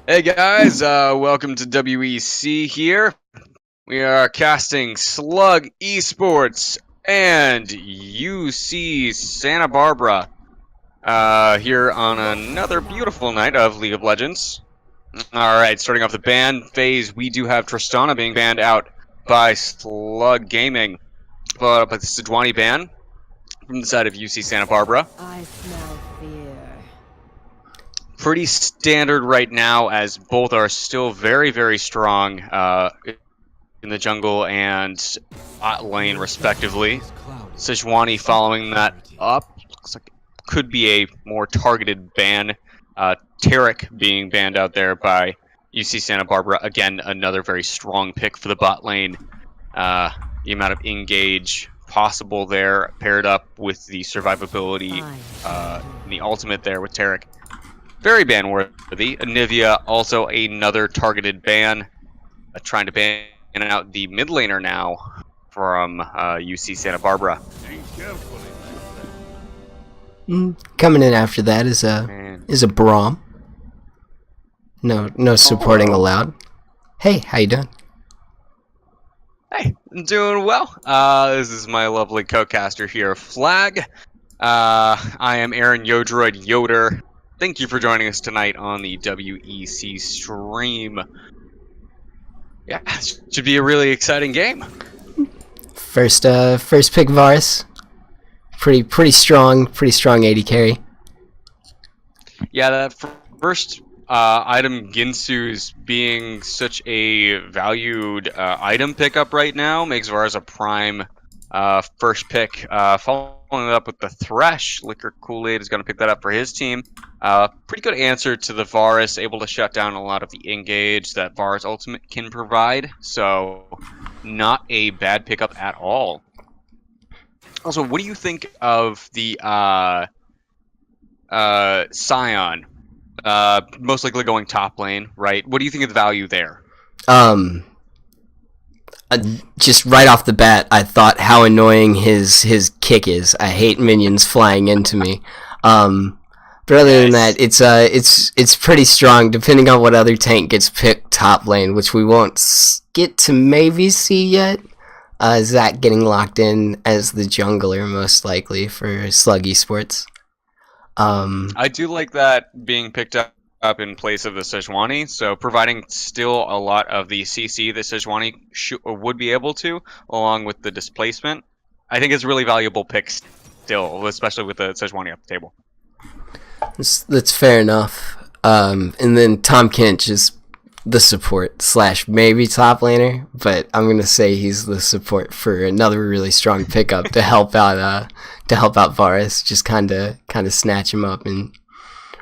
Hey guys, welcome to WEC here. We are casting Slug Esports and UC Santa Barbara here on another beautiful night of League of Legends. Alright, starting off the ban phase, we do have Tristana being banned out by Slug Gaming, followed up by the Sejuani ban from the side of UC Santa Barbara. I smell fear. Pretty standard right now, as both are still very, very strong in the jungle and bot lane, respectively. Sejuani following that up. Looks like it could be a more targeted ban. Tarek being banned out there by UC Santa Barbara. Again, another very strong pick for the bot lane. The amount of engage possible there, paired up with the survivability, the ultimate there with Tarek. Very ban-worthy. Anivia, also another targeted ban. Trying to ban out the mid laner now from UC Santa Barbara. Coming in after that is a Braum. No supporting allowed. Hey, how you doing? Hey, I'm doing well. This is my lovely co-caster here, Flag. I am Aaron Yodroid Yoder. Thank you for joining us tonight on the WEC stream. Yeah, should be a really exciting game. First pick Varus. Pretty strong AD carry. Yeah, that first item Ginsu's being such a valued item pickup right now makes Varus a prime first pick. Following it up with the Thresh, Liquor Kool-Aid is going to pick that up for his team. Pretty good answer to the Varus, able to shut down a lot of the engage that Varus ultimate can provide. So, not a bad pickup at all. Also, what do you think of the Scion? Most likely going top lane, right? What do you think of the value there? Just right off the bat, I thought how annoying his kick is. I hate minions flying into me. But other than that, it's pretty strong. Depending on what other tank gets picked top lane, which we won't get to maybe see yet. Zach getting locked in as the jungler most likely for Slug Esports. I do like that being picked up in place of the Sejuani, so providing still a lot of the CC that Sejuani would be able to, along with the displacement. I think it's a really valuable pick still, especially with the Sejuani up the table. That's fair enough. And then Tom Kinch is the support / maybe top laner, but I'm gonna say he's the support for another really strong pickup to help out Varus, just kind of snatch him up and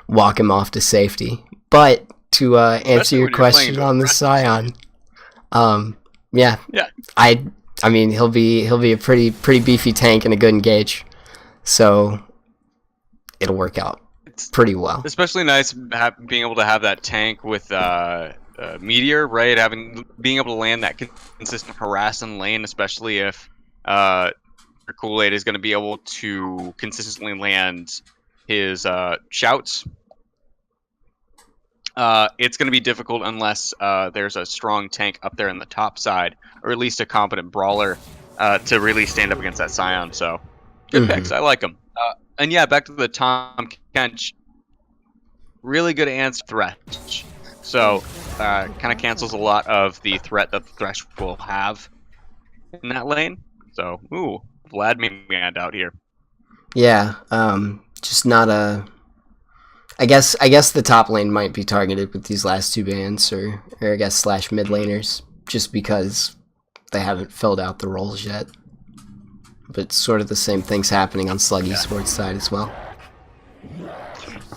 walk him off to safety. But to answer your question on the Scion, yeah, I mean he'll be a pretty beefy tank and a good engage, so it'll work out pretty well. Especially nice being able to have that tank with Meteor, right? Being able to land that consistent harass in lane, especially if Kool-Aid is going to be able to consistently land his shouts. It's going to be difficult unless there's a strong tank up there in the top side, or at least a competent brawler to really stand up against that Scion. So, good picks. I like them. And yeah, back to the Tom Kench. Really good answer Thresh. So, kind of cancels a lot of the threat that the Thresh will have in that lane. So, ooh, Vlad made me hand out here. Yeah, just not a... I guess the top lane might be targeted with these last two bans, or I guess / mid laners, just because they haven't filled out the roles yet. But sort of the same thing's happening on Slug Esports side as well.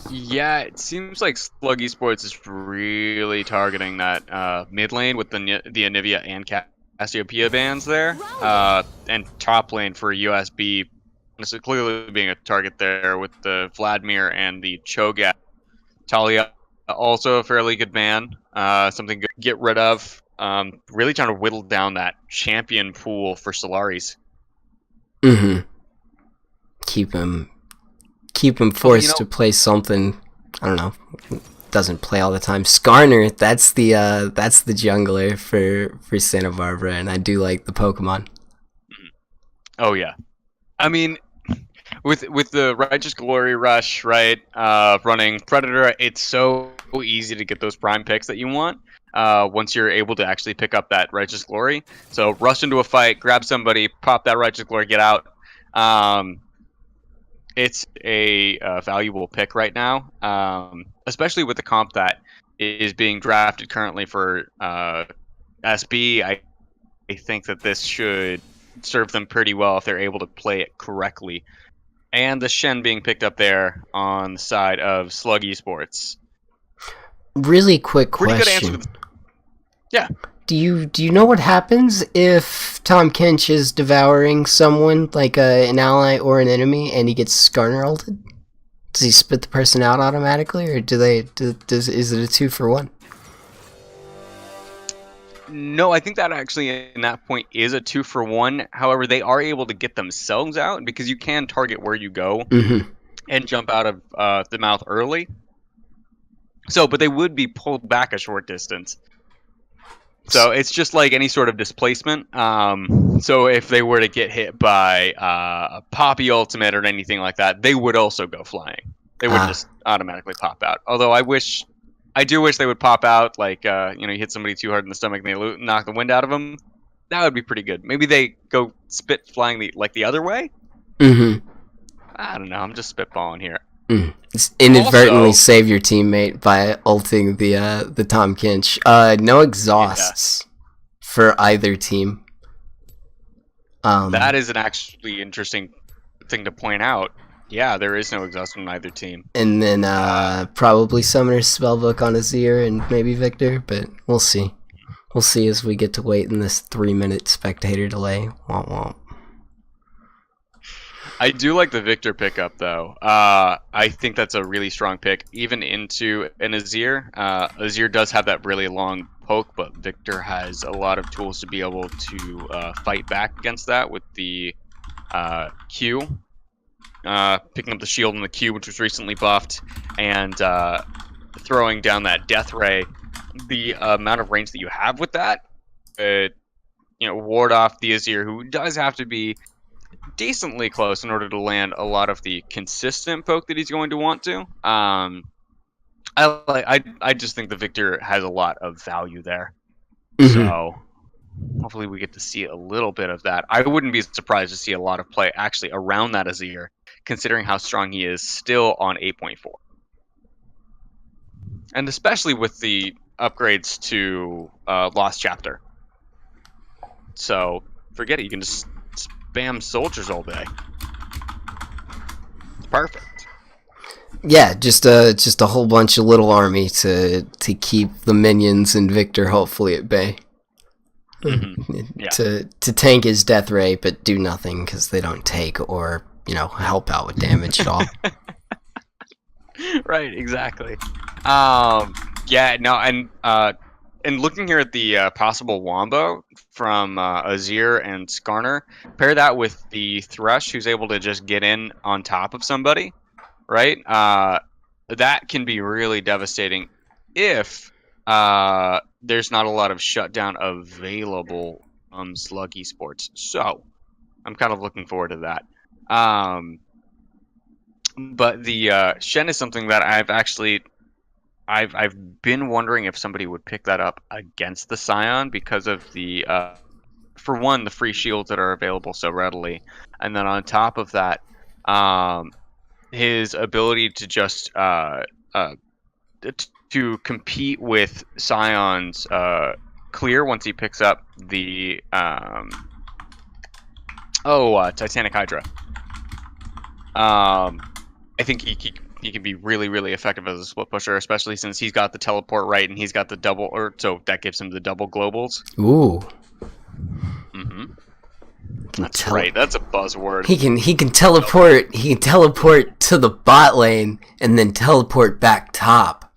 Yeah, it seems like Slug Esports is really targeting that mid lane with the Anivia and Cassiopeia bans there, and top lane for USB. This is clearly being a target there with the Vladimir and the Cho'Gath. Talia, also a fairly good ban, something good to get rid of. Really trying to whittle down that champion pool for Solaris. Keep him forced to play something, I don't know, doesn't play all the time. Skarner, that's the jungler for Santa Barbara, and I do like the Pokemon. Oh yeah, I mean, with the Righteous Glory Rush, right? Running Predator, it's so easy to get those prime picks that you want. Once you're able to actually pick up that Righteous Glory, so rush into a fight, grab somebody, pop that Righteous Glory, get out. It's a valuable pick right now, especially with the comp that is being drafted currently for SB. I think that this should serve them pretty well if they're able to play it correctly. And the Shen being picked up there on the side of Slug Esports. Really quick Pretty question. good answer. Yeah. Do you know what happens if Tom Kench is devouring someone, like an ally or an enemy, and he gets Skarner ulted? Does he spit the person out automatically, or is it a 2-for-1? No, I think that actually in that point is a 2-for-1. However, they are able to get themselves out because you can target where you go and jump out of the mouth early. So, but they would be pulled back a short distance. So it's just like any sort of displacement. So if they were to get hit by a Poppy ultimate or anything like that, they would also go flying. They would just automatically pop out. Although I do wish they would pop out. Like you hit somebody too hard in the stomach and they knock the wind out of them. That would be pretty good. Maybe they go spit flying the other way. I don't know. I'm just spitballing here. Just inadvertently save your teammate by ulting the Tom Kench. No exhausts for either team. That is an actually interesting thing to point out. Yeah, there is no exhaust on either team. And then probably Summoner's Spellbook on Azir and maybe Victor, but we'll see. We'll see as we get to wait in this 3-minute spectator delay. Womp womp. I do like the Victor pickup, though. I think that's a really strong pick, even into an Azir. Azir does have that really long poke, but Victor has a lot of tools to be able to fight back against that with the Q. Picking up the shield and the Q, which was recently buffed, and throwing down that Death Ray. The amount of range that you have with that, ward off the Azir, who does have to be decently close in order to land a lot of the consistent poke that he's going to want to. I just think the Victor has a lot of value there. So hopefully we get to see a little bit of that. I wouldn't be surprised to see a lot of play actually around that Azir, considering how strong he is still on 8.4. And especially with the upgrades to Lost Chapter. So forget it, you can just spam soldiers all day. It's perfect. Yeah, just a whole bunch of little army to keep the minions and Victor hopefully at bay. Yeah. To tank his Death Ray, but do nothing because they don't take or help out with damage at all. Right, exactly. Yeah, no, and looking here at the possible wombo from Azir and Skarner, pair that with the Thresh, who's able to just get in on top of somebody, right? That can be really devastating if there's not a lot of shutdown available on Slug Esports. So I'm kind of looking forward to that. But the Shen is something that I've been wondering if somebody would pick that up against the Scion because of the for one, the free shields that are available so readily, and then on top of that, his ability to just to compete with Scion's clear once he picks up the Titanic Hydra. I think he can be really, really effective as a split pusher, especially since he's got the teleport right and he's got the double, so that gives him the double globals. Ooh. That's right. That's a buzzword. He can teleport. He can teleport to the bot lane and then teleport back top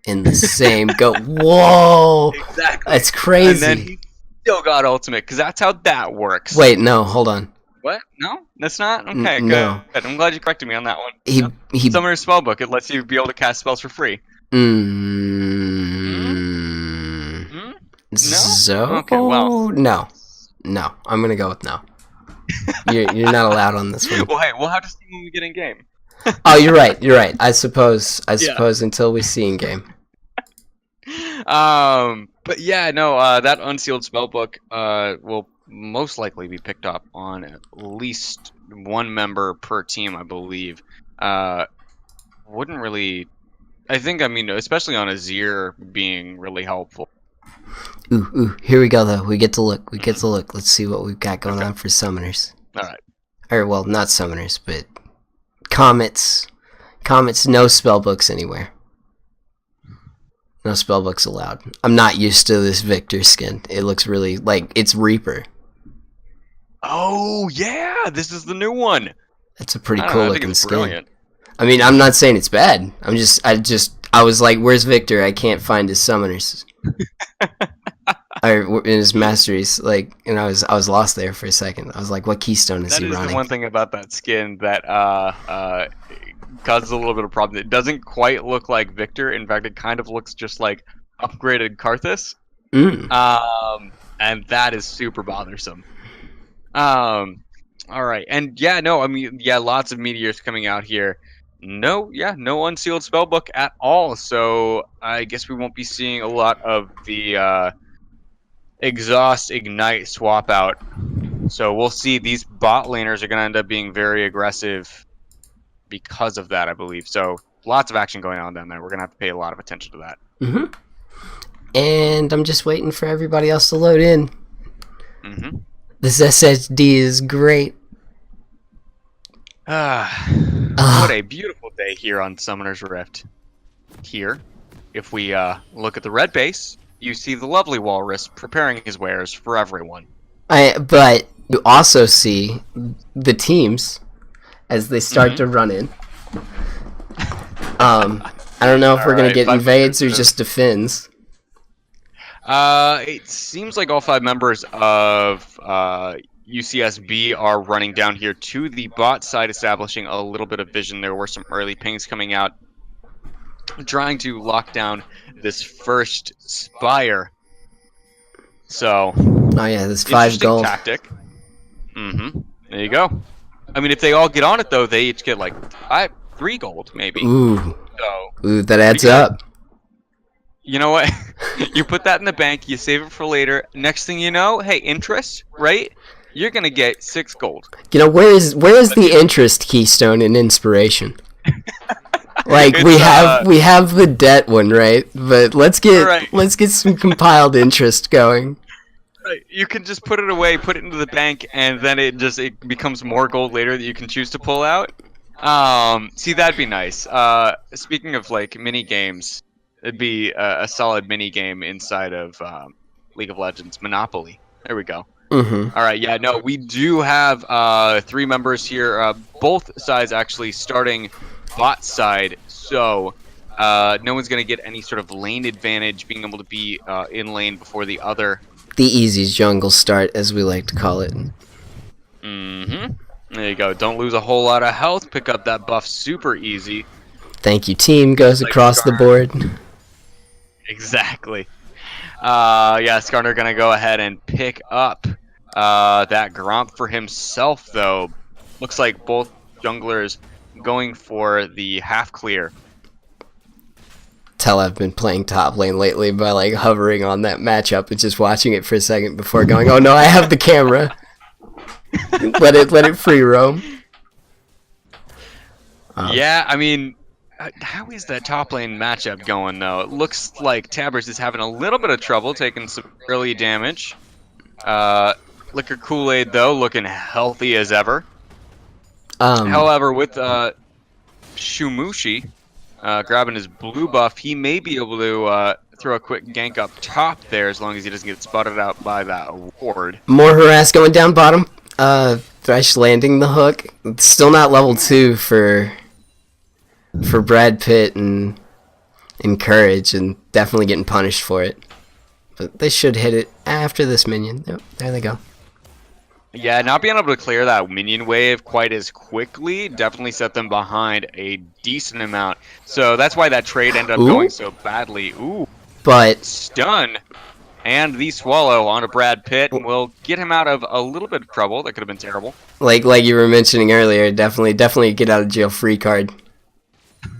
in the same go. Whoa! Exactly. That's crazy. And then he still got ultimate because that's how that works. Wait, no, hold on. What? No, that's not. Okay, no. good. I'm glad you corrected me on that one. He Summoner's Spellbook. It lets you be able to cast spells for free. Hmm? So Okay, well. no. I'm gonna go with no. You're not allowed on this one. Well, hey, we'll have to see when we get in game. Oh, you're right. I suppose Yeah. until we see in game. But yeah, no, that unsealed spellbook will most likely be picked up on at least one member per team, I believe. Wouldn't really. I mean, especially on Azir being really helpful. Ooh, here we go though. We get to look. Let's see what we've got going on for summoners. All right. Or well, not summoners, but comets. Comets, no spellbooks anywhere. No spellbooks allowed. I'm not used to this Victor skin. It looks really like it's Reaper. Oh yeah, this is the new one. That's a pretty I don't cool know, I think looking it's skin. brilliant. I mean, I'm not saying it's bad. I was like, where's Victor? I can't find his summoners. Or in his masteries, like, and I was lost there for a second. I was like, what keystone is he running? That is the one thing about that skin that causes a little bit of problem. It doesn't quite look like Victor. In fact, it kind of looks just like upgraded Karthus. And that is super bothersome. All right, and yeah, no, I mean, yeah, lots of meteors coming out here. No unsealed spellbook at all. So I guess we won't be seeing a lot of the exhaust ignite swap out. So we'll see. These bot laners are going to end up being very aggressive because of that, I believe. So lots of action going on down there. We're going to have to pay a lot of attention to that. And I'm just waiting for everybody else to load in. This SSD is great. What a beautiful day here on Summoner's Rift. Here, if we look at the red base, you see the lovely Walrus preparing his wares for everyone. But you also see the teams as they start to run in. I don't know if we're going to get invades or just defends. It seems like all 5 members of UCSB are running down here to the bot side, establishing a little bit of vision. There were some early pings coming out, trying to lock down this first Spire. So, oh yeah, this 5 gold tactic. There you go. I mean, if they all get on it though, they each get like 3 gold maybe. Ooh, that adds good. up. You know what? You put that in the bank, you save it for later. Next thing you know, hey, interest, right? You're gonna get 6 gold. You know, where is the interest keystone in inspiration? Like we have the debt one, right? But let's get some compiled interest going. Right. You can just put it away, put it into the bank, and then it becomes more gold later that you can choose to pull out. See, that'd be nice. Speaking of like mini games, it'd be a solid mini game inside of League of Legends, Monopoly. There we go. All right, yeah, no, we do have 3 members here. Both sides actually starting bot side, so no one's gonna get any sort of lane advantage, being able to be in lane before the other. The easy jungle start, as we like to call it. There you go. Don't lose a whole lot of health. Pick up that buff super easy. Thank you, team. Goes like across the board. Exactly. Yeah, Skarner gonna go ahead and pick up that Gromp for himself, though. Looks like both junglers going for the half clear. Tell I've been playing top lane lately by like hovering on that matchup and just watching it for a second before going, oh no, I have the camera. let it free roam. Yeah, I mean, how is that top lane matchup going though? It looks like Tabbers is having a little bit of trouble taking some early damage. Liquor Kool-Aid though looking healthy as ever. However, with Shumushi grabbing his blue buff, he may be able to throw a quick gank up top there as long as he doesn't get spotted out by that ward. More harass going down bottom. Thresh landing the hook. It's still not level 2 for Brad Pitt and Courage, and definitely getting punished for it. But they should hit it after this minion. Yep, there they go. Yeah, not being able to clear that minion wave quite as quickly definitely set them behind a decent amount. So that's why that trade ended up Ooh. going so badly. Ooh, But stun. And the swallow onto Brad Pitt will get him out of a little bit of trouble. That could have been terrible. like you were mentioning earlier, definitely a get out of jail free card.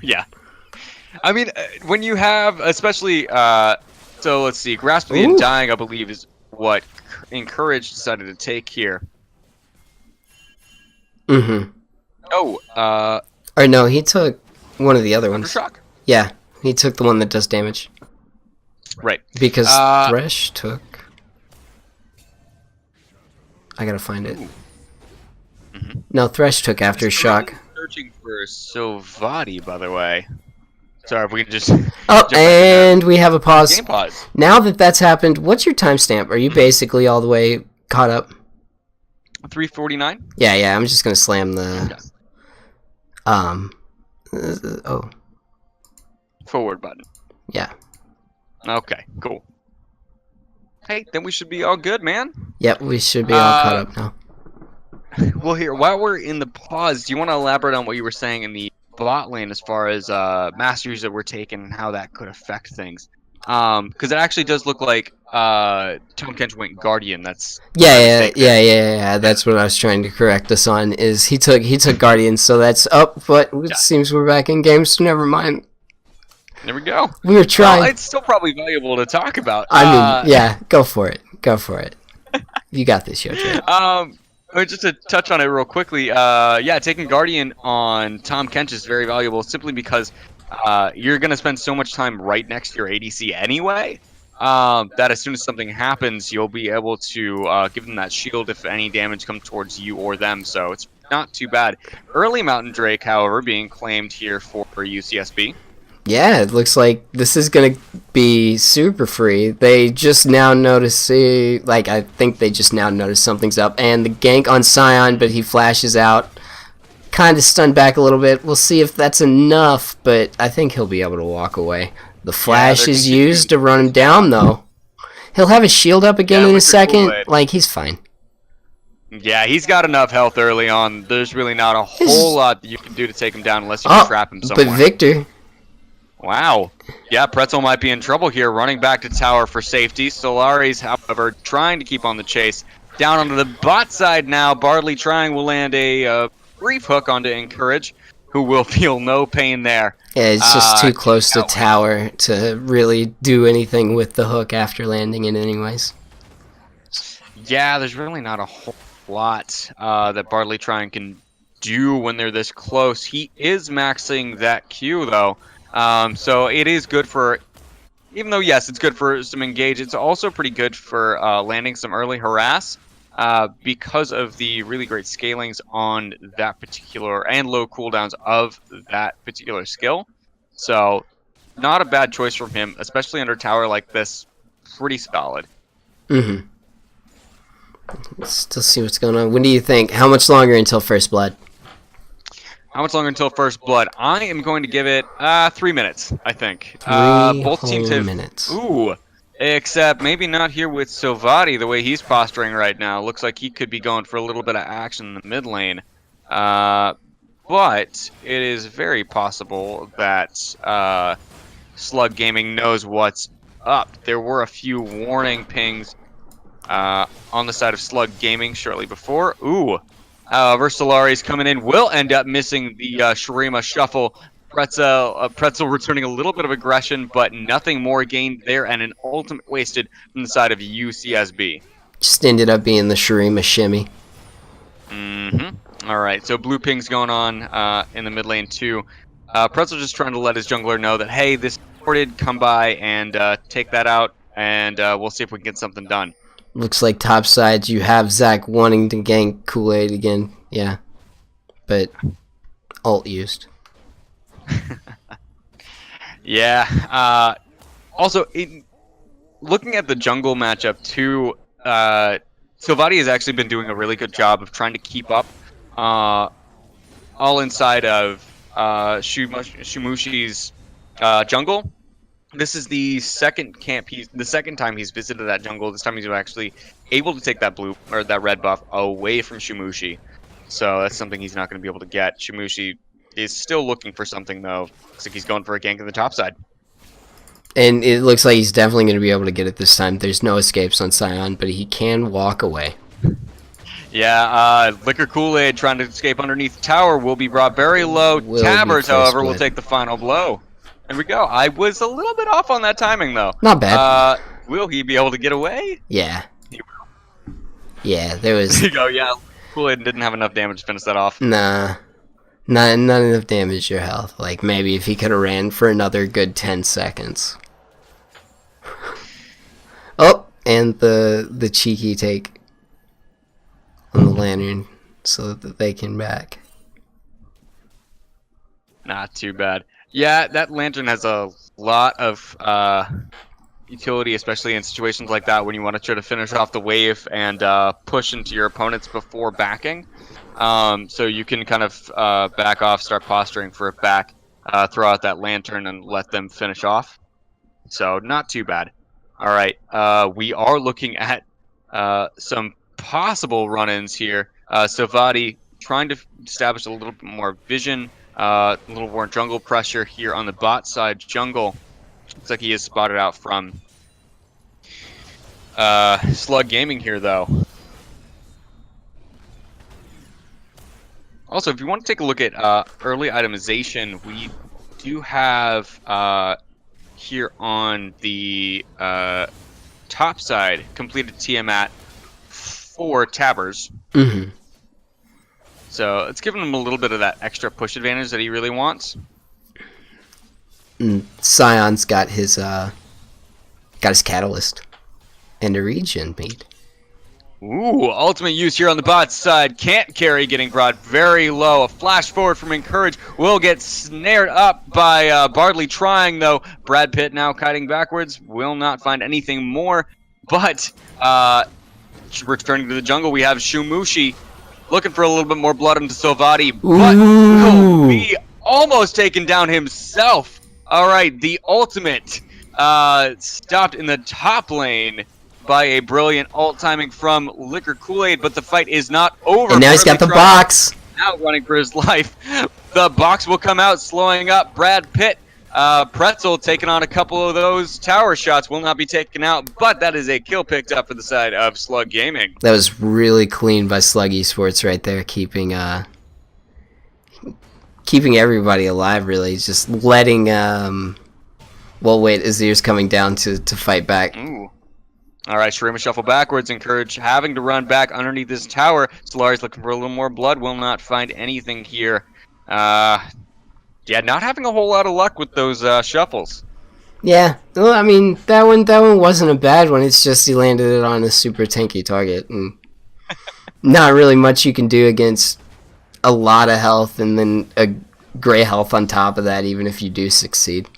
Yeah. I mean, when you have, especially, so let's see, Grasp of the Ooh. Undying, I believe, is what Encourage decided to take here. Mm-hmm. Oh, Or no, he took one of the other ones. Shock. Yeah, he took the one that does damage. Right. Because Thresh took... I gotta find it. Mm-hmm. No, Thresh took after Shock. Searching for Sovati, by the way. Sorry, if we can just... Oh, and we have a pause. Game pause. Now that that's happened, what's your timestamp? Are you basically all the way caught up? 3:49? Yeah, I'm just gonna slam the... Okay. Oh. Forward button. Yeah. Okay, cool. Hey, then we should be all good, man. Yep, we should be all caught up now. Well, here, while we're in the pause, do you want to elaborate on what you were saying in the bot lane as far as masters that were taken and how that could affect things? Because it actually does look like Tom Kench went Guardian. That's Yeah. That's what I was trying to correct us on. Is he took Guardian, so that's up. But it seems we're back in game, so never mind. There we go. We were trying. Well, it's still probably valuable to talk about. I mean, yeah, go for it. Go for it. You got this, Yojo. Just to touch on it real quickly, yeah, taking Guardian on Tom Kench is very valuable simply because you're going to spend so much time right next to your ADC anyway, that as soon as something happens, you'll be able to give them that shield if any damage comes towards you or them, so it's not too bad. Early Mountain Drake, however, being claimed here for UCSB. Yeah, it looks like this is going to be super free. They just now notice, I think they just now noticed something's up. And the gank on Scion, but he flashes out. Kind of stunned back a little bit. We'll see if that's enough, but I think he'll be able to walk away. The flash is used to run him down, though. He'll have his shield up again in a second. Like, he's fine. Yeah, he's got enough health early on. There's really not a whole lot that you can do to take him down unless you can trap him somewhere. But Victor... Wow. Yeah, Pretzel might be in trouble here, running back to tower for safety. Solari's, however, trying to keep on the chase. Down onto the bot side now. Bardley trying will land a brief hook onto Encourage, who will feel no pain there. Yeah, it's just too close to tower to really do anything with the hook after landing it anyways. Yeah, there's really not a whole lot that Bardley trying can do when they're this close. He is maxing that Q, though. So it is good for, even though, yes, it's good for some engage, it's also pretty good for landing some early harass because of the really great scalings on that particular, and low cooldowns of that particular skill. So not a bad choice from him, especially under tower like this. Pretty solid. Mm-hmm. Let's still see what's going on. When do you think? How much longer until First Blood? How much longer until First Blood? I am going to give it 3 minutes, I think. 3 both teams have minutes. Ooh, except maybe not here with Sovati, the way he's posturing right now. Looks like he could be going for a little bit of action in the mid lane. But it is very possible that Slug Gaming knows what's up. There were a few warning pings on the side of Slug Gaming shortly before. Ooh. Versalari's coming in, will end up missing the Shurima shuffle. Pretzel returning a little bit of aggression, but nothing more gained there, and an ultimate wasted from the side of UCSB. Just ended up being the Shurima shimmy. Mm-hmm. Alright, so blue ping's going on in the mid lane too. Pretzel just trying to let his jungler know that, hey, this ported, come by and take that out, and we'll see if we can get something done. Looks like top sides you have Zach wanting to gank Kool-Aid again. Yeah. But ult used. Yeah. Also, looking at the jungle matchup too, Sovati has actually been doing a really good job of trying to keep up all inside of Shumushi's jungle. This is the second time he's visited that jungle. This time he's actually able to take that blue or that red buff away from Shumushi. So that's something he's not going to be able to get. Shumushi is still looking for something though. Looks like he's going for a gank on the top side. And it looks like he's definitely going to be able to get it this time. There's no escapes on Scion, but he can walk away. Yeah, Liquor Kool-Aid trying to escape underneath the tower will be brought very low. Tabers, however, will take the final blow. There we go. I was a little bit off on that timing, though. Not bad. Will he be able to get away? Yeah. Yeah, there was... There you go, yeah. Kool-Aid didn't have enough damage to finish that off. Nah. Not enough damage to your health. Like, maybe if he could have ran for another good 10 seconds. Oh, and the cheeky take on the lantern so that they can back. Not too bad. Yeah, that lantern has a lot of utility, especially in situations like that when you want to try to finish off the wave and push into your opponents before backing. So you can kind of back off, start posturing for a back, throw out that lantern and let them finish off. So not too bad. All right, we are looking at some possible run-ins here. Savati trying to establish a little bit more vision, a little more jungle pressure here on the bot side jungle. Looks like he is spotted out from Slug Gaming here, though. Also, if you want to take a look at early itemization, we do have here on the top side completed Tiamat for Tabers. Mm-hmm. So it's giving him a little bit of that extra push advantage that he really wants. Scion's got his catalyst and a regen made. Ooh, ultimate use here on the bot side. Can't carry getting brought very low. A flash forward from Encourage will get snared up by Bardley trying, though. Brad Pitt now kiting backwards. Will not find anything more. But returning to the jungle, we have Shumushi looking for a little bit more blood into Sovati. But will be almost taken down himself. All right, the ultimate stopped in the top lane by a brilliant ult timing from Liquor Kool-Aid, but the fight is not over. And now he's got the box. Now running for his life. The box will come out, slowing up Brad Pitt. Pretzel taking on a couple of those tower shots will not be taken out, but that is a kill picked up for the side of Slug Gaming. That was really clean by Slug Esports right there, keeping everybody alive, really. Just letting, well, wait, Azir's coming down to fight back. Ooh. All right, Shurima shuffle backwards. Encourage having to run back underneath this tower. Solari's looking for a little more blood. Will not find anything here. Yeah, not having a whole lot of luck with those shuffles. Yeah, well, I mean, that one wasn't a bad one. It's just he landed it on a super tanky target, and not really much you can do against a lot of health and then a gray health on top of that, even if you do succeed.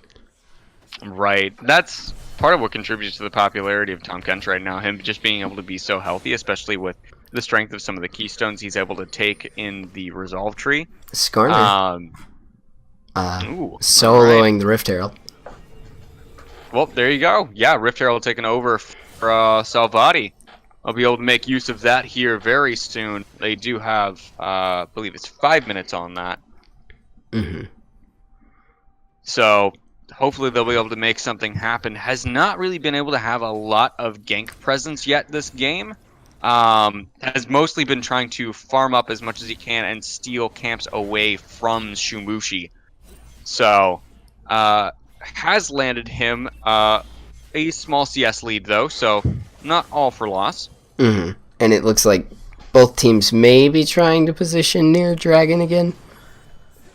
Right. That's part of what contributes to the popularity of Tahm Kench right now. Him just being able to be so healthy, especially with the strength of some of the keystones he's able to take in the Resolve tree. Skarner. Ooh, soloing the Rift Herald. Well, there you go. Yeah, Rift Herald taking over for Salvati. I'll be able to make use of that here very soon. They do have, I believe it's 5 minutes on that. Mm-hmm. So hopefully they'll be able to make something happen. Has not really been able to have a lot of gank presence yet this game. Has mostly been trying to farm up as much as he can and steal camps away from Shumushi. So, has landed him a small CS lead though, so not all for loss. Mm-hmm. And it looks like both teams may be trying to position near Dragon again.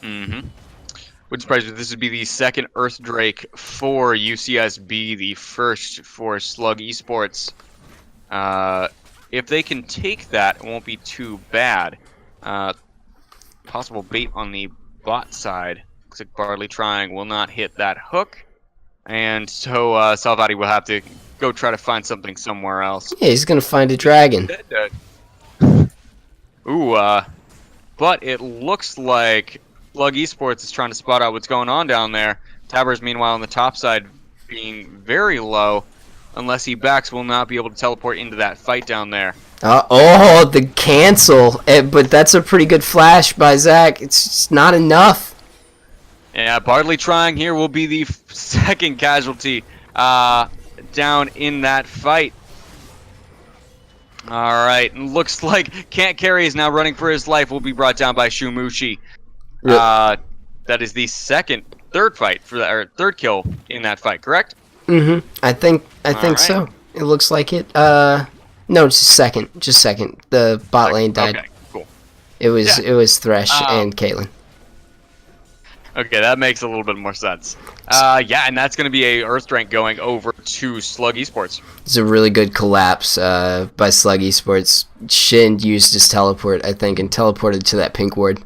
Mm-hmm. Would surprise you, this would be the second Earth Drake for UCSB, the first for Slug Esports. If they can take that, it won't be too bad. Possible bait on the bot side. Looks like Barley trying will not hit that hook. And so Salvati will have to go try to find something somewhere else. Yeah, he's going to find a dragon. Ooh, but it looks like Slug Esports is trying to spot out what's going on down there. Tabers, meanwhile, on the top side, being very low. Unless he backs, will not be able to teleport into that fight down there. Oh, the cancel. But that's a pretty good flash by Zach. It's just not enough. Yeah, Bartley trying here will be the second casualty down in that fight. Alright, looks like Can't Carry is now running for his life, will be brought down by Shumushi. Yep. That is the third fight for that, or third kill in that fight, correct? Mm-hmm. I think Alright. so. It looks like it. No, just second. The bot lane died. Okay, cool. It was Thresh and Caitlyn. Okay, that makes a little bit more sense. Yeah, and that's going to be a Earth rank going over to Slug Esports. It's a really good collapse by Slug Esports. Shin used his teleport, I think, and teleported to that pink ward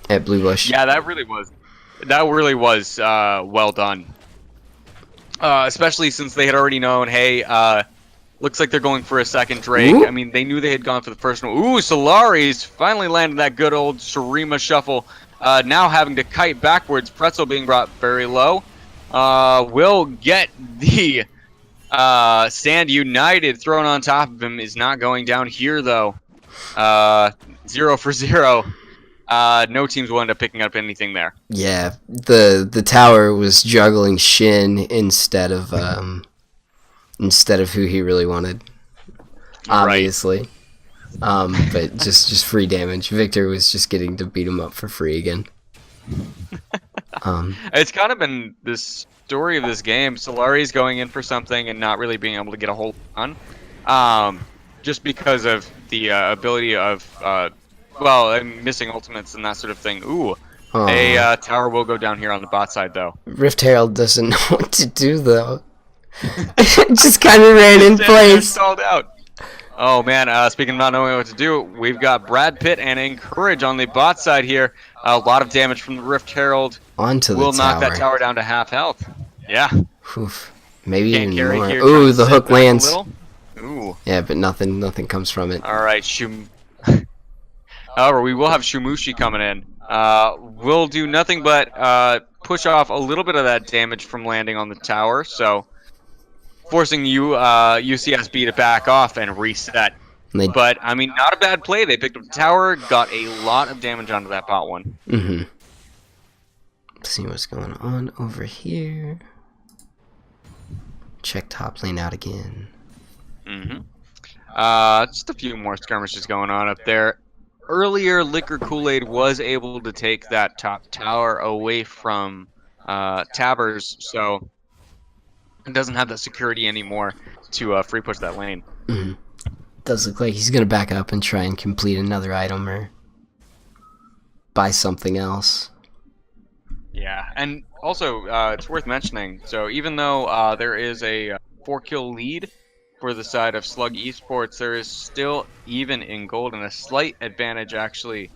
at Blue Bush. Yeah, that really was well done. Especially since they had already known, hey, looks like they're going for a second Drake. Ooh. I mean, they knew they had gone for the first one. Ooh, Solari's finally landed that good old Shurima shuffle. Now having to kite backwards, Pretzel being brought very low. Will get the Sand United thrown on top of him. Is not going down here, though. 0 for 0. No teams will end up picking up anything there. Yeah, the tower was juggling Shin instead of who he really wanted. Obviously. But just free damage. Victor was just getting to beat him up for free again. It's kind of been this story of this game. Solari's going in for something and not really being able to get a hold on. Just because of the ability of missing ultimates and that sort of thing. Ooh. A tower will go down here on the bot side, though. Rift Herald doesn't know what to do, though. Just kind of ran in place. Stalled out. Oh man, speaking of not knowing what to do, we've got Brad Pitt and Encourage on the bot side here. A lot of damage from the Rift Herald. Onto the will tower. Knock that tower down to half health. Yeah. Oof. Maybe Can't even carry more. here, Ooh, trying to the sit hook back a lands. little. Ooh. Yeah, but nothing comes from it. All right, However, we will have Shumushi coming in. We'll do nothing but push off a little bit of that damage from landing on the tower, so forcing UCSB to back off and reset. But, I mean, not a bad play. They picked up the tower, got a lot of damage onto that bot one. Mm-hmm. Let's see what's going on over here. Check top lane out again. Mm-hmm. Just a few more skirmishes going on up there. Earlier, Liquor Kool-Aid was able to take that top tower away from Tabbers, so it doesn't have that security anymore to free push that lane. Mm-hmm. Does look like he's gonna back up and try and complete another item or buy something else. Yeah, and also it's worth mentioning. So even though there is a 4-kill lead for the side of Slug Esports, there is still even in gold and a slight advantage actually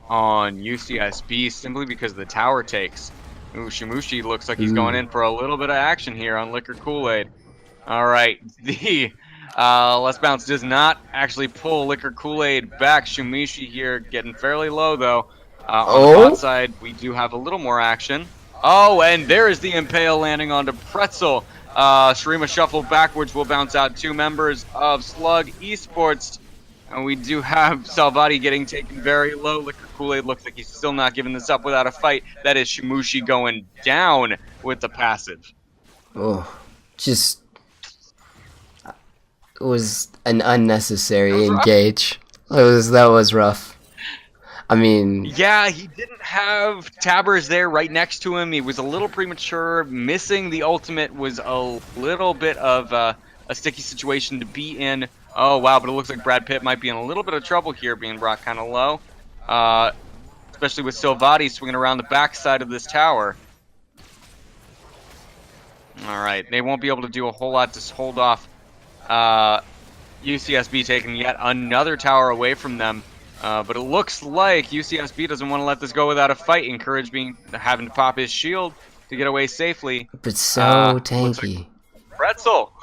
on UCSB simply because the tower takes. Ooh, Shumushi looks like he's going in for a little bit of action here on Liquor Kool-Aid. All right, the Let's Bounce does not actually pull Liquor Kool-Aid back. Shumushi here getting fairly low though. On the bot side, we do have a little more action. Oh, and there is the Impale landing onto Pretzel. Shurima shuffle backwards will bounce out 2 members of Slug Esports. And we do have Salvati getting taken very low. Liquor Kool-Aid looks like he's still not giving this up without a fight. That is Shumushi going down with the passive. Oh, just it was an unnecessary engage. That was rough. I mean, yeah, he didn't have Tabbers there right next to him. He was a little premature. Missing the ultimate was a little bit of a sticky situation to be in. Oh, wow, but it looks like Brad Pitt might be in a little bit of trouble here, being brought kind of low. Especially with Silvati swinging around the backside of this tower. All right, they won't be able to do a whole lot to hold off UCSB taking yet another tower away from them. But it looks like UCSB doesn't want to let this go without a fight. Encourage having to pop his shield to get away safely. But so tanky. Like Pretzel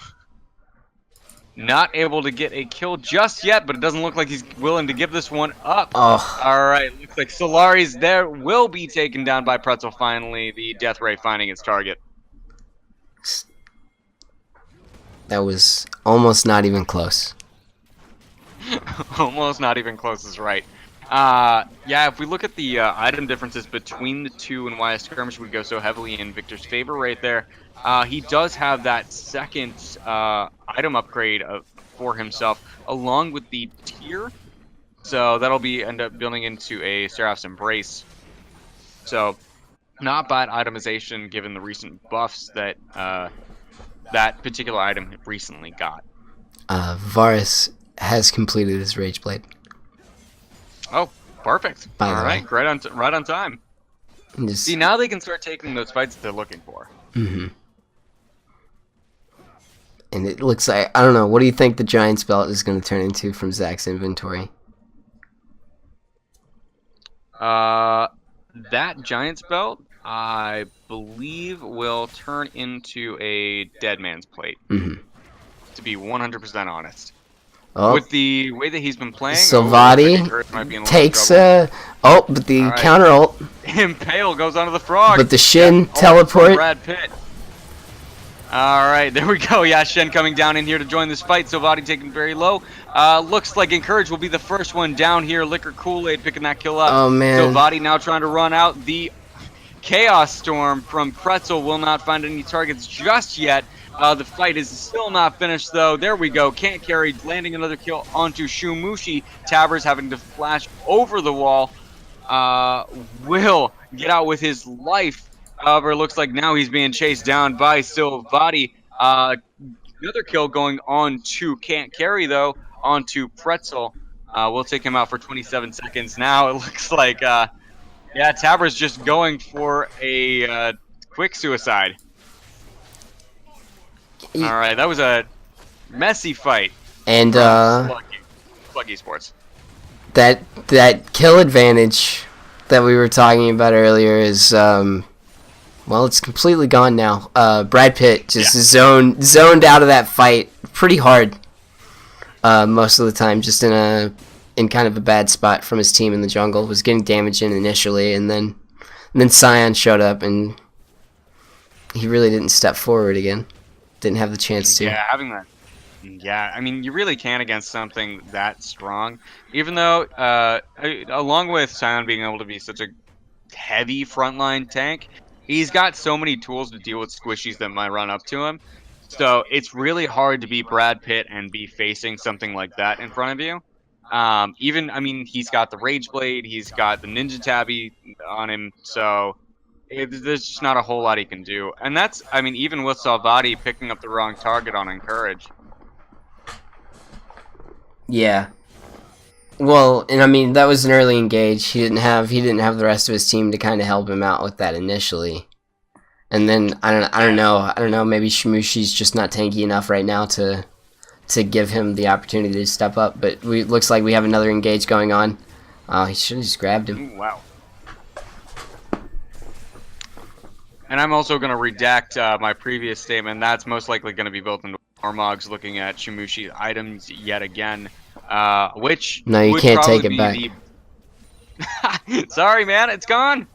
not able to get a kill just yet, but it doesn't look like he's willing to give this one up. Oh. All right, looks like Solari's there will be taken down by Pretzel finally. The Death Ray finding its target. That was almost not even close. Almost not even close is right. Yeah, if we look at the item differences between the two and why a skirmish would go so heavily in Victor's favor right there, he does have that second item upgrade for himself, along with the tier. So that'll end up building into a Seraph's Embrace. So not bad itemization given the recent buffs that that particular item recently got. Varus has completed his Rage Blade. Oh, perfect. By the All right, right on time. Just, See, now they can start taking those fights that they're looking for. and it looks like, I don't know, what do you think the Giant's Belt is going to turn into from Zach's inventory? That Giant's Belt, I believe, will turn into a Dead Man's Plate. To be 100% honest. Oh, With the way that he's been playing, Silvati takes but the counter ult. Impale goes onto the frog. But the Shin teleport. Brad Pitt. Alright, there we go. Yeah, Shen coming down in here to join this fight. Silvati taken very low. Looks like Encourage will be the first one down here. Liquor Kool-Aid picking that kill up. Oh, man. Silvati now trying to run out. The Chaos Storm from Pretzel will not find any targets just yet. The fight is still not finished, though. There we go. Can't carry, landing another kill onto Shumushi. Tabers having to flash over the wall. Will get out with his life. However, it looks like now he's being chased down by Silvati. Another kill going on to Can't Carry, though, onto Pretzel. We'll take him out for 27 seconds now. It looks like, yeah, Tabers just going for a quick suicide. All right, that was a messy fight. And Slug Esports. that kill advantage that we were talking about earlier is well, it's completely gone now. Brad Pitt just zoned out of that fight pretty hard most of the time, just in kind of a bad spot from his team in the jungle. Was getting damage in initially, and then Scion showed up and he really didn't step forward again. Didn't have the chance to. Yeah, having that. Yeah, I mean, you really can against something that strong. Even though, along with Scion being able to be such a heavy frontline tank, he's got so many tools to deal with squishies that might run up to him. So it's really hard to beat Brad Pitt and be facing something like that in front of you. Even, I mean, he's got the Rage Blade, he's got the Ninja Tabby on him, so there's just not a whole lot he can do. And that's, I mean, even with Silvati picking up the wrong target on Encourage. Yeah. Well, and I mean, that was an early engage. He didn't have the rest of his team to kind of help him out with that initially. And then I don't know, maybe Shimushi's just not tanky enough right now to give him the opportunity to step up, but looks like we have another engage going on. He should have just grabbed him. Ooh, wow. And I'm also going to redact my previous statement. That's most likely going to be built into Warmogs, looking at Shimushi items yet again, which no, you would can't probably take it back. Sorry, man, it's gone.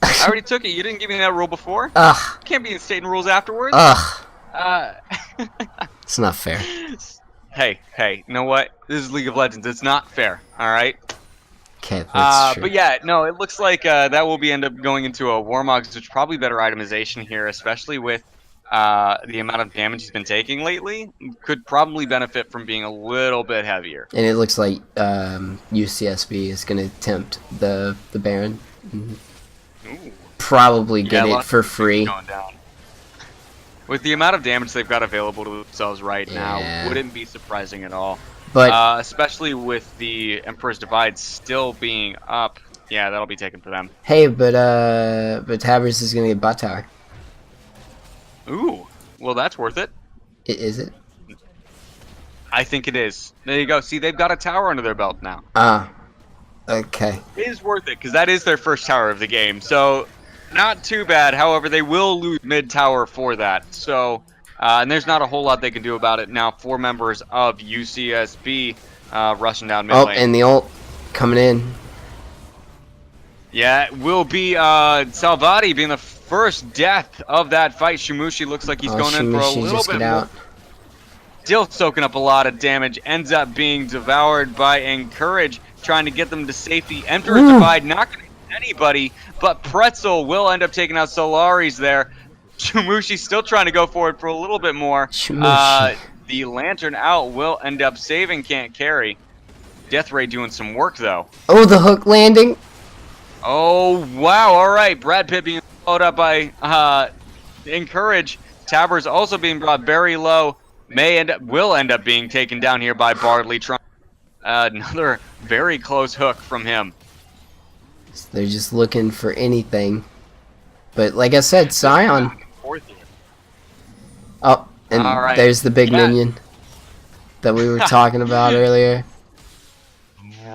I already took it. You didn't give me that rule before. Ugh. Can't be instating rules afterwards. Ugh. Uh, It's not fair. hey, you know what? This is League of Legends. It's not fair. All right. Okay, that's true. But yeah, no, it looks like that will end up going into a Warmogs, which is probably better itemization here, especially with the amount of damage he's been taking lately. Could probably benefit from being a little bit heavier. And it looks like UCSB is going to tempt the Baron. Ooh. Probably get Yeah, it for free. Going down. With the amount of damage they've got available to themselves right now, wouldn't be surprising at all. But especially with the Emperor's Divide still being up, yeah, that'll be taken for them. hey, but Tabers is going to get bot tower. Ooh, well, that's worth it. Is it? I think it is. There you go. See, they've got a tower under their belt now. Okay. It is worth it because that is their first tower of the game. So, not too bad. However, they will lose mid tower for that. So, and there's not a whole lot they can do about it now. 4 members of UCSB rushing down mid lane. And the ult coming in. Yeah, it will be Silvati being the first death of that fight. Shimushi looks like he's going in for a little bit more. still soaking up a lot of damage, ends up being devoured by Encourage, trying to get them to safety. Enter a divide, not going to hit anybody, but Pretzel will end up taking out Solari's there. Shumushi still trying to go forward for a little bit more. The Lantern out will end up saving Can't Carry. Death Ray doing some work, though. Oh, the hook landing. Oh, wow. All right. Brad Pitt being followed up by Encourage. Taber's also being brought very low. Will end up being taken down here by Bardley. Another very close hook from him. They're just looking for anything. But like I said, Scion. Oh, and there's the big minion that we were talking about earlier.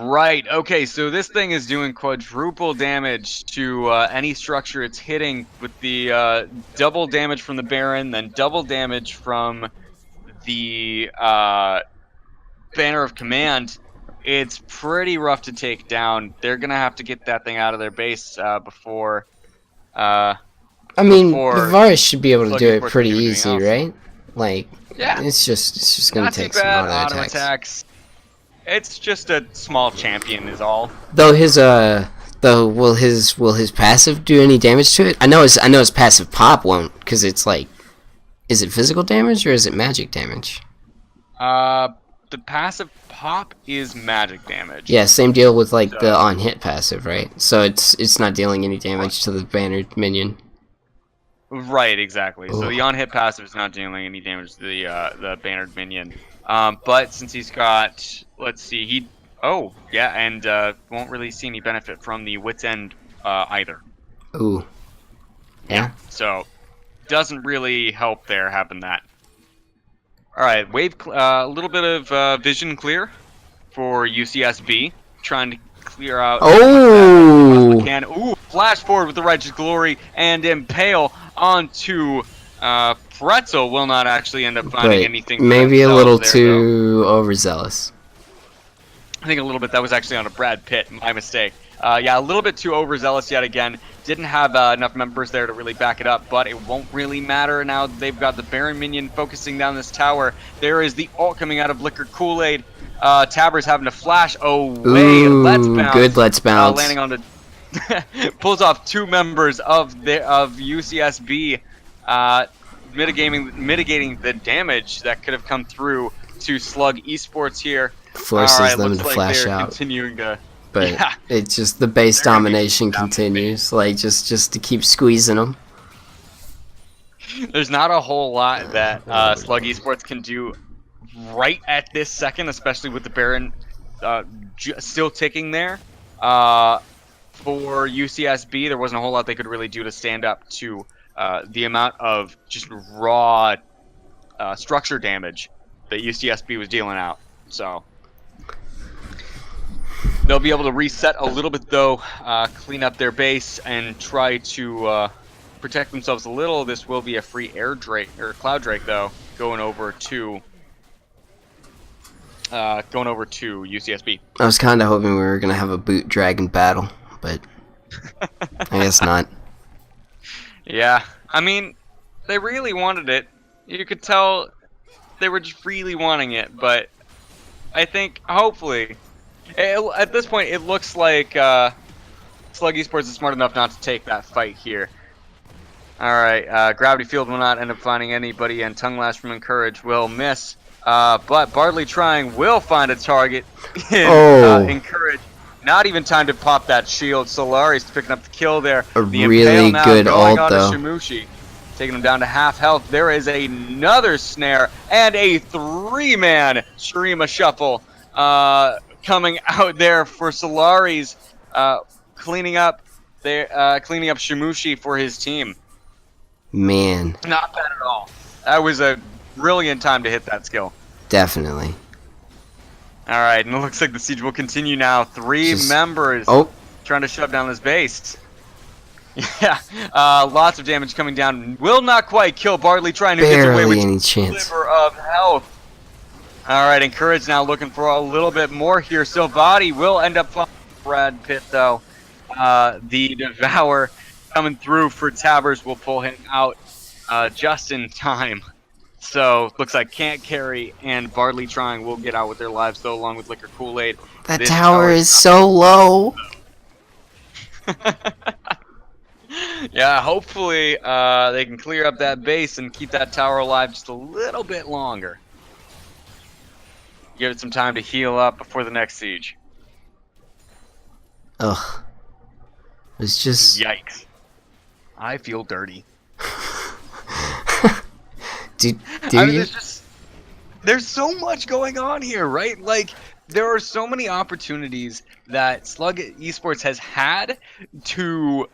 Right, okay, so this thing is doing quadruple damage to any structure it's hitting, with the double damage from the Baron, then double damage from the Banner of Command. It's pretty rough to take down. They're going to have to get that thing out of their base before... I mean, Varus should be able to do it pretty easy, right? Like, yeah, it's just going to take some auto attacks. It's just a small champion is all. Though will his passive do any damage to it? I know his passive pop won't, because it's like, is it physical damage or is it magic damage? The passive pop is magic damage. Yeah, same deal with like the on hit passive, right? So it's not dealing any damage to the bannered minion. Right, exactly. Ooh. So the on hit passive is not dealing any damage to the bannered minion. But since he's got, let's see, won't really see any benefit from the Wit's End either. Ooh. Yeah. So, doesn't really help there having that. Alright, a little bit of vision clear for UCSB, trying to clear out. Oh! Ooh, flash forward with the Righteous Glory and impale onto Pretzel. Will not actually end up finding anything. Maybe a little too overzealous. I think a little bit. That was actually on a Brad Pitt. My mistake. Yeah, a little bit too overzealous yet again. Didn't have enough members there to really back it up, but it won't really matter now that they've got the Baron minion focusing down this tower. There is the ult coming out of Liquor Kool-Aid. Taber's having to flash away. Let's bounce. Good, let's bounce. Landing on the pulls off two members of UCSB, mitigating the damage that could have come through to slug Esports here. Forces them to flash out. Continuing to. But it's just the base domination continues, like just to keep squeezing them. There's not a whole lot that Slug Esports can do right at this second, especially with the Baron still ticking there. For UCSB, there wasn't a whole lot they could really do to stand up to the amount of just raw structure damage that UCSB was dealing out. So they'll be able to reset a little bit, though, clean up their base, and try to protect themselves a little. This will be a free air drake or cloud drake, though, going over to UCSB. I was kind of hoping we were gonna have a boot dragon battle, but I guess not. Yeah, I mean, they really wanted it. You could tell they were just really wanting it, but I think hopefully. At this point, it looks like Slug Esports is smart enough not to take that fight here. Alright, Gravity Field will not end up finding anybody, and Tongue Lash from Encourage will miss. But Bardley trying will find a target in Encourage. Not even time to pop that shield. Solari's picking up the kill there. The really good ult, though. Shimushi, taking him down to half health. There is another snare and a 3-man Shurima Shuffle. Coming out there for Solari's, cleaning up Shimushi for his team. Man, not bad at all. That was a brilliant time to hit that skill. Definitely. All right, and it looks like the siege will continue now. Three members trying to shut down this base. Yeah, lots of damage coming down. Will not quite kill Bardley, trying to get away with any chance. Sliver of health. All right, Encourage now looking for a little bit more here. Silvati will end up finding Brad Pitt, though. The Devour coming through for Tabers will pull him out just in time So looks like Can't Carry and Barley Trying will get out with their lives though, along with Liquor Kool-Aid. That This tower is so low. Yeah, hopefully they can clear up that base and keep that tower alive just a little bit longer. Give it some time to heal up before the next siege. Ugh. It's just... Yikes. I feel dirty. do I mean, you? There's so much going on here, right? Like, there are so many opportunities that Slug Esports has had to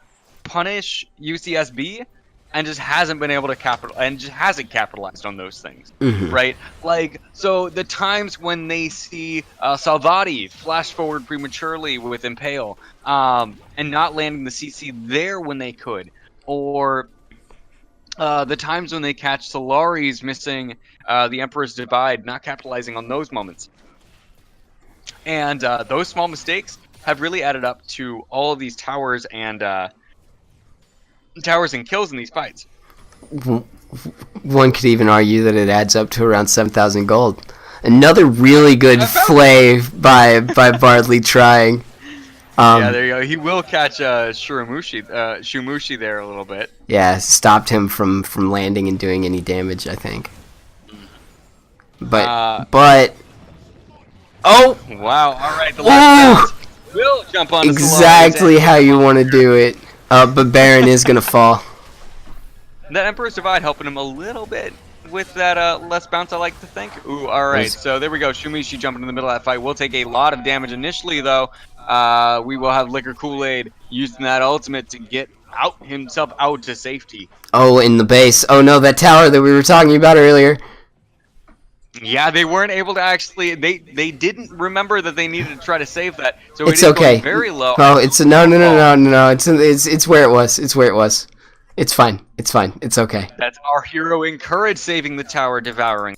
punish UCSB and just hasn't been able to capitalized on those things, right? Like, so the times when they see Salvati flash forward prematurely with Impale and not landing the CC there when they could, or the times when they catch Solari's missing the Emperor's Divide, not capitalizing on those moments. And those small mistakes have really added up to all of these towers and kills in these fights. One could even argue that it adds up to around 7,000 gold. Another really good flay by Bardley Trying. Yeah, there you go. He will catch Shumushi there a little bit. Yeah, stopped him from landing and doing any damage, I think. But oh wow! All right, the last bounce will jump on exactly how you want to do it. But Baron is gonna fall. That Emperor's Divide helping him a little bit with that less bounce, I like to think. Ooh, all right. So there we go. Shumishi jumping in the middle of that fight will take a lot of damage initially, though. We will have Liquor Kool-Aid using that ultimate to get himself out to safety. Oh, in the base. Oh no, that tower that we were talking about earlier. Yeah, they weren't able to actually. They didn't remember that they needed to try to save that. So It's it is okay. going very low. Oh, it's no. It's where it was. It's where it was. It's fine. It's fine. It's okay. That's our hero Encourage saving the tower, devouring.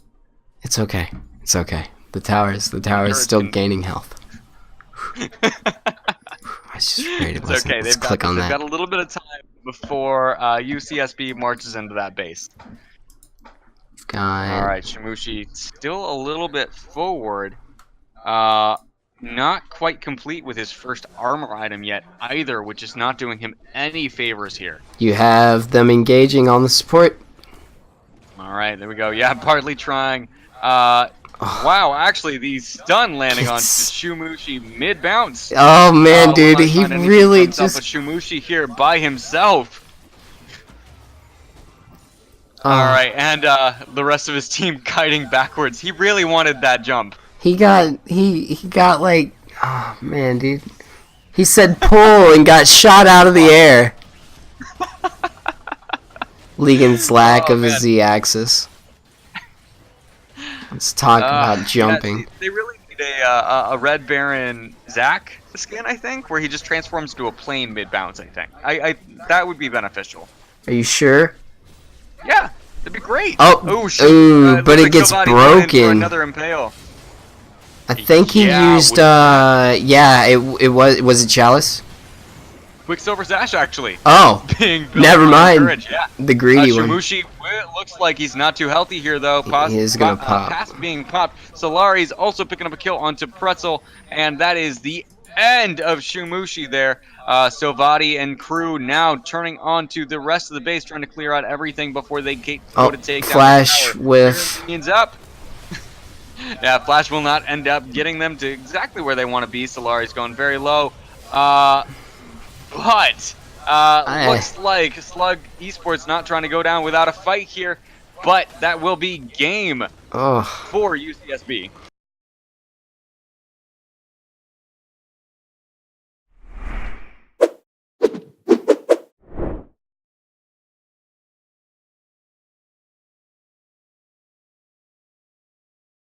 It's okay. It's okay. The tower is still gaining health. I just afraid it wasn't. It's okay. Let's click on they've that. got a little bit of time before UCSB marches into that base. God. All right, Shimushi still a little bit forward. Not quite complete with his first armor item yet either, which is not doing him any favors here. You have them engaging on the support. All right, there we go. Yeah, partly trying. Wow, actually, the stun landing on Shumushi mid bounce. Oh man, dude, he really just. A Shumushi here by himself. All right, and the rest of his team kiting backwards. He really wanted that jump. He got like, oh man, dude. He said pull and got shot out of the air. Legan's lack of a Z-axis. Let's talk about jumping. Yeah, they really need a Red Baron Zac skin, I think, where he just transforms to a plane mid bounce. I think that would be beneficial. Are you sure? Yeah, that'd be great. Oh, shoot. But it gets broken. Another impale. I think he used. Yeah, it was it Chalice. Quicksilver Sash, actually. Oh, being never mind. Yeah. The greedy one. Shumushi looks like he's not too healthy here, though. He is gonna pop. Past being popped. Solari's also picking up a kill onto Pretzel, and that is the end of Shumushi there. Sovati and crew now turning on to the rest of the base, trying to clear out everything before they go to take Flash down the tower. with. Minions up. Yeah, Flash will not end up getting them to exactly where they want to be. Solari's going very low. But looks like Slug Esports not trying to go down without a fight here, but that will be game for UCSB.